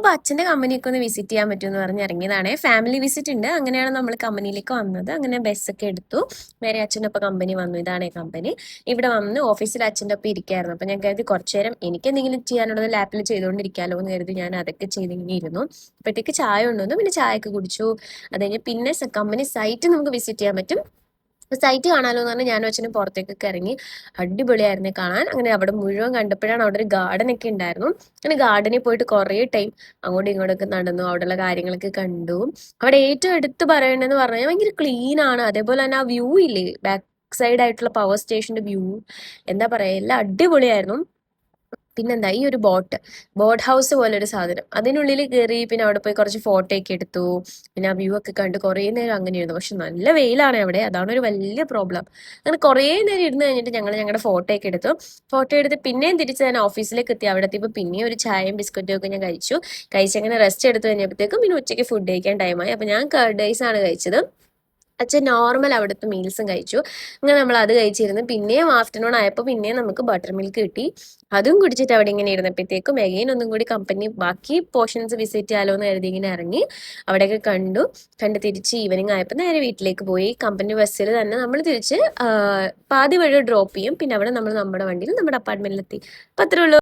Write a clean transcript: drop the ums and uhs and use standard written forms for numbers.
അപ്പോൾ അച്ഛൻ്റെ കമ്പനിയൊക്കെ ഒന്ന് വിസിറ്റ് ചെയ്യാൻ പറ്റുമെന്ന് പറഞ്ഞ് ഇറങ്ങിയതാണ്. ഫാമിലി വിസിറ്റ് ഉണ്ട്. അങ്ങനെയാണ് നമ്മൾ കമ്പനിയിലേക്ക് വന്നത്. അങ്ങനെ ബസ്സൊക്കെ എടുത്തു. നേരെ അച്ഛൻ്റെ ഒപ്പം കമ്പനി വന്നു. ഇതാണ് കമ്പനി. ഇവിടെ വന്ന് ഓഫീസിൽ അച്ഛൻ്റെ ഒപ്പം ഇരിക്കുകയായിരുന്നു. അപ്പോൾ ഞാൻ കരുതി കുറച്ച് നേരം എനിക്ക് എന്തെങ്കിലും ചെയ്യാനുള്ളത് ലാപ്പിൽ ചെയ്തുകൊണ്ടിരിക്കാമല്ലോ എന്ന് കരുതി ഞാൻ അതൊക്കെ ചെയ്തിങ്ങനെ ഇരുന്നു. അപ്പോഴത്തേക്ക് ചായ കൊണ്ടുവന്നു. പിന്നെ ചായയൊക്കെ കുടിച്ചു. അത് കഴിഞ്ഞ് പിന്നെ കമ്പനി സൈറ്റ് നമുക്ക് വിസിറ്റ് ചെയ്യാൻ പറ്റും. സൈറ്റ് കാണാലോ എന്ന് പറഞ്ഞാൽ ഞാനും അച്ഛനും പുറത്തേക്കൊക്കെ ഇറങ്ങി. അടിപൊളിയായിരുന്നു കാണാൻ. അങ്ങനെ അവിടെ മുഴുവൻ കണ്ടപ്പോഴാണ് അവിടെ ഒരു ഗാർഡൻ ഒക്കെ ഉണ്ടായിരുന്നു. അങ്ങനെ ഗാർഡനിൽ പോയിട്ട് കുറേ ടൈം അങ്ങോട്ടും ഇങ്ങോട്ടൊക്കെ നടന്നു. അവിടെയുള്ള കാര്യങ്ങളൊക്കെ കണ്ടു. അവിടെ ഏറ്റവും എടുത്ത് പറയേണ്ടതെന്ന് പറഞ്ഞാൽ ഭയങ്കര ക്ലീൻ ആണ്. അതേപോലെ തന്നെ ആ വ്യൂ ഇല്ലേ, ബാക്ക് സൈഡ് ആയിട്ടുള്ള പവർ സ്റ്റേഷന്റെ വ്യൂ, എന്താ പറയാ, എല്ലാം അടിപൊളിയായിരുന്നു. പിന്നെന്താ, ഈ ഒരു ബോട്ട് ഹൗസ് പോലെ ഒരു സാധനം, അതിനുള്ളിൽ കയറി പിന്നെ അവിടെ പോയി കുറച്ച് ഫോട്ടോ ഒക്കെ എടുത്തു. പിന്നെ ആ വ്യൂ ഒക്കെ കണ്ട് കുറേ നേരം അങ്ങനെ ഇരുന്നു. പക്ഷെ നല്ല വെയിലാണ് അവിടെ, അതാണ് ഒരു വലിയ പ്രോബ്ലം. അങ്ങനെ കുറേ നേരം ഇരുന്ന് കഴിഞ്ഞിട്ട് ഞങ്ങളുടെ ഫോട്ടോ ഒക്കെ എടുത്തു. ഫോട്ടോ എടുത്ത് പിന്നെയും തിരിച്ച് ഞാൻ ഓഫീസിലേക്ക് എത്തി. അവിടെ എത്തിയപ്പോൾ പിന്നെയും ഒരു ചായയും ബിസ്ക്കറ്റും ഒക്കെ ഞാൻ കഴിച്ചങ്ങനെ റെസ്റ്റ് എടുത്തു കഴിഞ്ഞപ്പോഴത്തേക്കും പിന്നെ ഉച്ചയ്ക്ക് ഫുഡ് കഴിക്കാൻ ടൈമായി. അപ്പോൾ ഞാൻ കർഡ് റൈസ് ആണ് കഴിച്ചത്. അച്ഛൻ നോർമൽ അവിടുത്തെ മീൽസും കഴിച്ചു. അങ്ങനെ നമ്മൾ അത് കഴിച്ചിരുന്നു. പിന്നെയും ആഫ്റ്റർനൂൺ ആയപ്പോൾ പിന്നെയും നമുക്ക് ബട്ടർ മിൽക്ക് കിട്ടി. അതും കുടിച്ചിട്ട് അവിടെ ഇങ്ങനെ ഇരുന്നപ്പോഴത്തേക്കും എഗെയിൻ ഒന്നും കൂടി കമ്പനി ബാക്കി പോർഷൻസ് വിസിറ്റ് ചെയ്യാലോ എന്ന് കരുതി ഇങ്ങനെ ഇറങ്ങി. അവിടെയൊക്കെ കണ്ട് തിരിച്ച് ഈവനിങ് ആയപ്പോൾ നേരെ വീട്ടിലേക്ക് പോയി. കമ്പനി ബസ്സിൽ തന്നെ നമ്മൾ തിരിച്ച് പാതി വഴി ഡ്രോപ്പ് ചെയ്യും. പിന്നെ അവിടെ നമ്മൾ നമ്മുടെ വണ്ടിയിൽ നമ്മുടെ അപ്പാർട്ട്മെന്റിലെത്തി. അപ്പം അത്രേ ഉള്ളൂ.